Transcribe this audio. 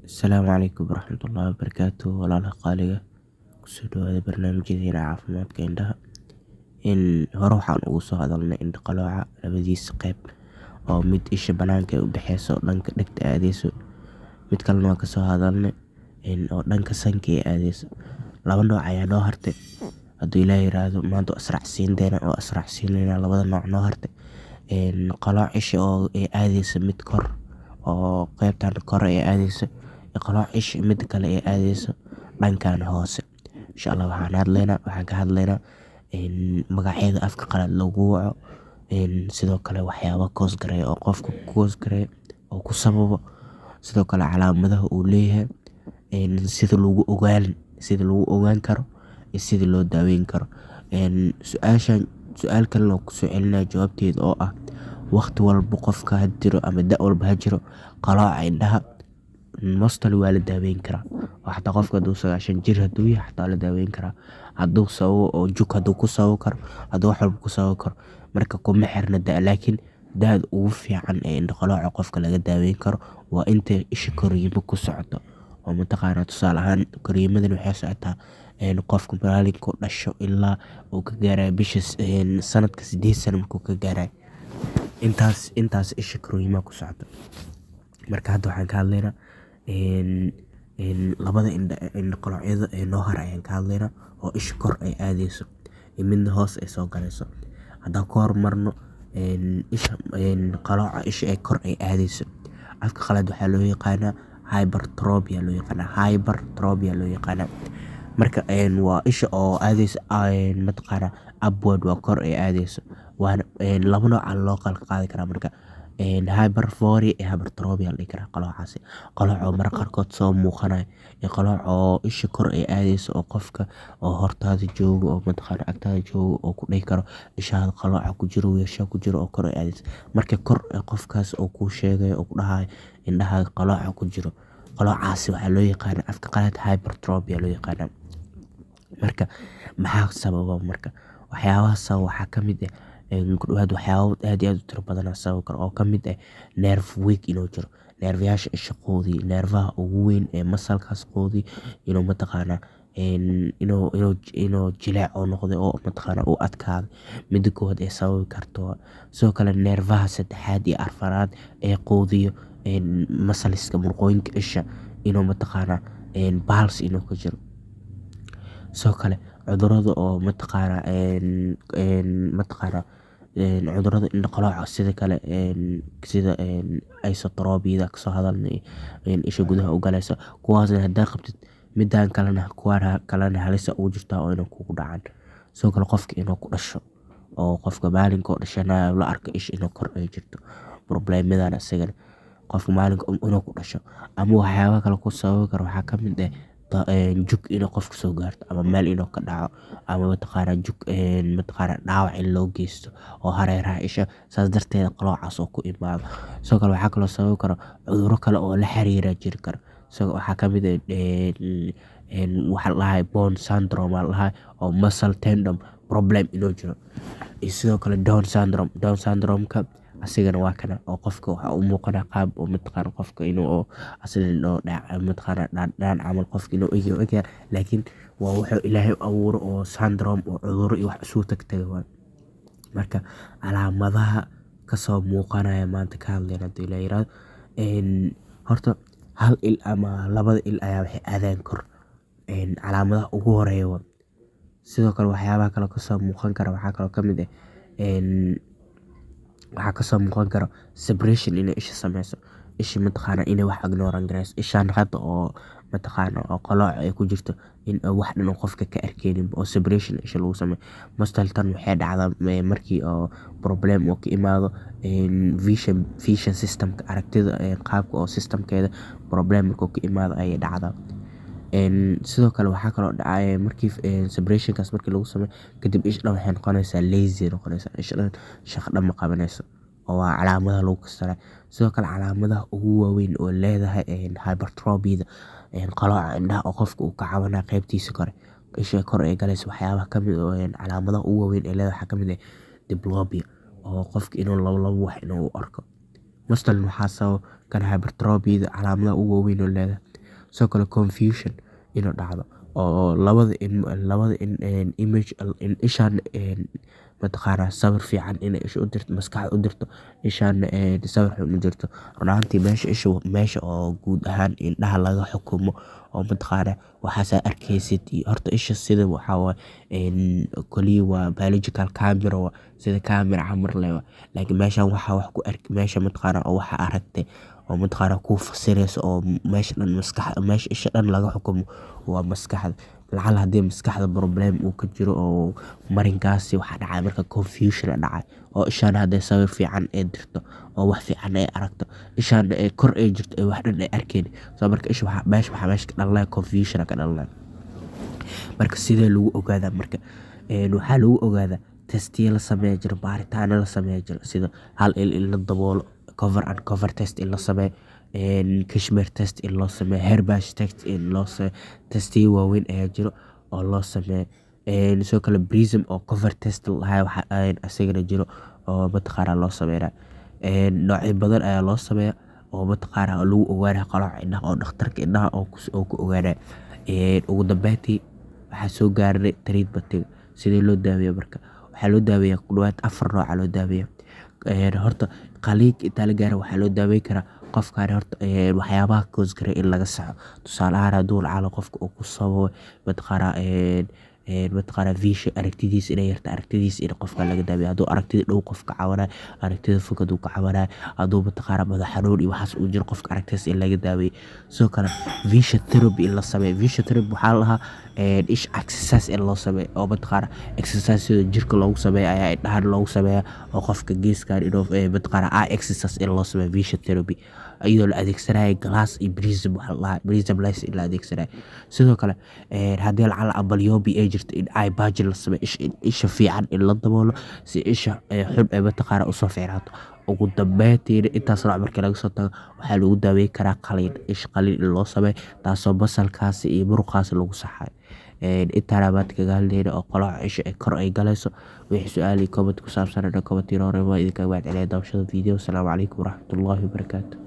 Asalaamu calaykum waraxmatullaahi wabarakaatuh. Walaalaha qaaliga kusoo dhawaada barnaamijyadeena caafimaadka indhaha. Hore waxaan ugu soo hadalnay indho qalooca labadiisa qeyb, oo mid isha banaanka ay u dhexeyso dhanka dhegta aadeyso, mid kalena waan kasoo hadalnay oo dhanka sanka ay aadeyso. Laba nooc ayaa noo hartay, hadduu Ilaahay yiraahdo maanta waa israacsiinayna labada nooc noo hartay. Qalooc isha oo ay aadeyso mid kor, oo qeybtan kor ay aadeyso, iyo qalooc isha mid kale ay aadeyso dhankan hoose. Insha Allah waxaan ka hadlaynaa magacyada afka qalaad loogu waco, sidoo kale waxyaabo koos gareeya oo qofka ku koos gareeya oo ku sababo, sidoo kale calaamadaha uu leeyahay, sida lagu ogaan karo iyo sida loo daaweyn karo. Su'aal kale oo kusoo celinaya jawaabteeda oo ah, waqti walba qofka ha jiro ama da' walba ha jiro, qalooca indhaha mostly waa la daaweyn karaa. Oo xataa qofka hadduu 90 jir hadduu yahay xataa waa la daaweyn karaa. Hadduu sababo oo jug hadduu ku sababi karo, hadduu wax walba ku sababi karo, marka kuma xirna da'. Laakiin da'da ugu fiican ee indho qalooca qofka laga daaweyn karo waa intay isha koriimo ku socoto. Oo mataqaanaa tusaale ahaan koriimadan waxay socotaa qofka maalinkuu dhasho ilaa uu ka gaarayo bisha sanadka 8 sano markuu ka gaarayo, intaas isha koriimaa ku socoto. Marka hadda waxaan ka hadlaynaa labada indho qaloocyada ee noo haray ayaan ka hadlaynaa, oo isha kor ay aadeyso iyo midna hoos ay soo galayso. Haddaan ka hormarno qalooca isha ee kor ay aadeyso, afka qalaad waxaa loo yaqaanaa hypertropia loo yaqaanaa. Marka waa isha oo aadeyso mataqaanaa upward, waa kor ay aadeyso. Waana laba nooc aa loo kala qaadi karaa marka hyperphoria iyo hypertropia la dhihi karaa qaloocaasi. Qalooc oo mararka qaarkood soo muuqanayo iyo qalooc oo isha kor ay aadeyso, oo qofka oo hortaada joogo oo mataqaanaa agtaada joogo oo ku dhihi karo ishaada qalooca ku jiro, weesha ku jiro oo kor ay aadeyso. Marka kor qofkaas oo kuu sheegayo oo ku dhahayo indhahaaga qalooca ku jiro, qaloocaasi waxaa loo yaqaanaa afka qalaad hypertropia loo yaqaanaa. Marka maxaa sababa marka? Waxyaabaha sababa waxaa ka mid ku dhawaad waxyaabo aad iyo aad u tiro badan sababi karo, oo ka mid nerve weak inuu jiro. Neerfayaasha isha qoodiya, neerfaha ugu weyn ee masalkaas qoodiya inuu mataqaanaa inuu jileec oo noqday oo mataqaanaa uu adkaaday, mida koowaad ee sababi karto. Sidoo kale neerfaha saddexaad iyo afaraad ee qoodiyo masaliska murqooyinka isha inuu mataqaanaa palsy inuu ka jiro. Sidoo kale cudurada oo mataqaanaa cudurada indho qalooca sida isotropyada kasoo hadalnay, isha gudaha u galayso, kuwaasna haddaa qabtid midaan kalena halis ugu jirtaa oo inay kugu dhacaan. Sidoo kale qofka inuu ku dhasho, oo qofka maalinkuu dhashana la arko isha inuu kor ay jirto, problemyadan isagana qofka maalinka inuu ku dhasho. Ama waxyaabo kale ku sababi karo waxaa ka mid jug inuu qofka soo gaarto, ama meel inuu ka dhaco, ama mataqaanaa jug dhaawac in loo geysto oo hareeraha isha, saas darteeda qaloocaas oo ku imaado. Sidoo kale waxaa kaloo sababi karo cudurro kale oo la xiriira jiri karo. Waxaa ka mid waxa la dhahayo bone syndrome oo muscle tendon problem inuu jiro. Iyo sidoo kale Down syndrome-ka asigana waa kana, oo qofka waxa u muuqanaa qaab oo mataqaanaa qofka inuu aslan mataqaanaa dhaan camal qofka inuu egyahay, laakiin waa wuxuu Ilaahay abuuro oo syndrome oo cudurro iyo wax isugu tagtagay waay. Marka calaamadaha kasoo muuqanaya maanta ka hadlayna hadduu Ilaahay yiraahdo, horta hal il ama labada il ayaa waxay aadaan kor, calaamadaha ugu horeeya waa. Sidoo kale waxyaabaha kale kasoo muuqan kara waxaa kaloo ka mid waxaa kasoo muuqan karo separation inay isha sameyso, isha mataqaanaa inay wax ignorant gareyso. Ishaan hadda oo mataqaanaa oo qalooca ay ku jirto in wax dhan oo qofka ka arkeynin oo separation isha lagu sameeyo. Mostly tan waxay dhacdaa markii oo problem uu ka imaado vision system-ka, aragtida qaabka oo system-keeda problem markuu ka imaado ayay dhacdaa. Sidoo kale waxaa kaloo dhacaya markii separationkaas markii lagu sameeyo kadib isha dhan waxay noqonaysaa lazy noqonaysaa, isha dhan shaqo dhan ma qabanayso, oo waa calaamadaha lagu kasanayo. Sidoo kale calaamadaha ugu waaweyn oo leedahay hypertropyada qalooca indhaha oo qofka uu ka cabanayo qaybtiisa kore, isha kor ay galayso, waxyaabaha ka mid calaamadaha ugu waaweyn ee leedahay waxaa ka mid diplopia, oo qofka inuu labo wax inuu u arko. Mostly waxaa sababa kan hypertrophy calaamadaha ugu waaweyn oo leedahay. Sidoo kale confusion inuu dhacdo oo labada image ishaan mataqaanaa sawir fiican inay isha u dirto maskaxda u dirto ishaan sawir xun u dirto. Run ahaantii meesha oo guud ahaan indhaha laga xukumo oo mataqaanaa waxaas arkaysid horta isha sida waxaa waaye kaliya waa biological camera sida camera camal leh laakiin meeshaan waxaa wax ku arki meesha mataqaanaa oo waxa aragtay oo mataqaanaa kuu fasirayso oo meesha dhan maskaxda meesha isha dhan laga xukumo waa maskaxda. Lacala haddii maskaxda problem uu ka jiro oo marinkaasi waxa dhacay marka confusion dhacay oo ishaan hadday sawir fiican ay dirto oo wax fiican ay aragto ishaan kor ay jirto ay wax dhan ay arkeen soo marka isha meesha ka dhalanaya confusion ka dhalanaya. Marka sidee lagu ogaadaa marka waxaa lagu ogaadaa testiyo la sameeyo jiro baaritaano la sameeyo jiro sida hal in la daboolo cover and cover test in la sameeyo Kashmir test in loo sameeyo hairbrush test in loo sameeyo testiyo waaweyn ayaa jiro oo loo sameeyo sidoo kale prism oo cover test waxa asagana jiro oo mataqaanaa loo sameeyaa noocyo badan ayaa loo sameeyaa oo mataqaanaa lagu ogaanayo qalooca indhaha oo dhakhtarka indhaha oo ku ogaanayo. Ugu dambeyntii waxaa soo gaarnay treatment sidee loo daaweeyo marka waxaa loo daaweeyaa ku dhawaad 4 nooc loo daaweeyaa. Horta qaliinka inta la gaaro waxaa loo daaweyn karaa qofkaan horta waxyaabaha cause gareeya in laga saxo tusaale ahaan hadduu lacala qofka uu ku sababo mataqaanaa vision aragtidiisa inay yarta aragtidiisa in qofka laga daaweeyo hadduu aragtida dhow qofka caawinayo aragtida fog hadduu ka caawinayo hadduu mataqaanaa madax xanuun iyo waxaas uu jiro qofka aragtidiisa in laga daaweeyo. Sidoo kale vision therapy in la sameeyo vision therapy waxaa la dhahaa ish exercise in loo sameeyo oo mataqaanaa exercise sida jirka loogu sameeyo ayaa indhahan loogu sameeyaa oo qofka geeskaan inuu mataqaanaa eye exercise in loo sameeyo vision therapy iyadoo la adeegsanayo glass iyo prism waxa la dhahaa prism lens in la adeegsanayo. Sidoo kale haddii lacala amblyopia ay jirto in eye patch la sameeyo isha fiican in la daboolo si isha xun ay mataqaanaa usoo fiicnaato. Ugu dambeyntiina intaas nooc markii laga soo tago waxaa lagu daaweyn karaa qaliin isha qaliin in loo sameeyo taasoo basalkaasi iyo muruqaasi lagu saxayo. Intaana maanta kaga hadlayna oo qalooca isha kor ay galayso wixii su'aal iyo comment ku saabsan comment inoo reebo idinkaga mahadcelinayaa daawashada video. Asalaamu calaykum waraxmatullaahi wabarakaatuh.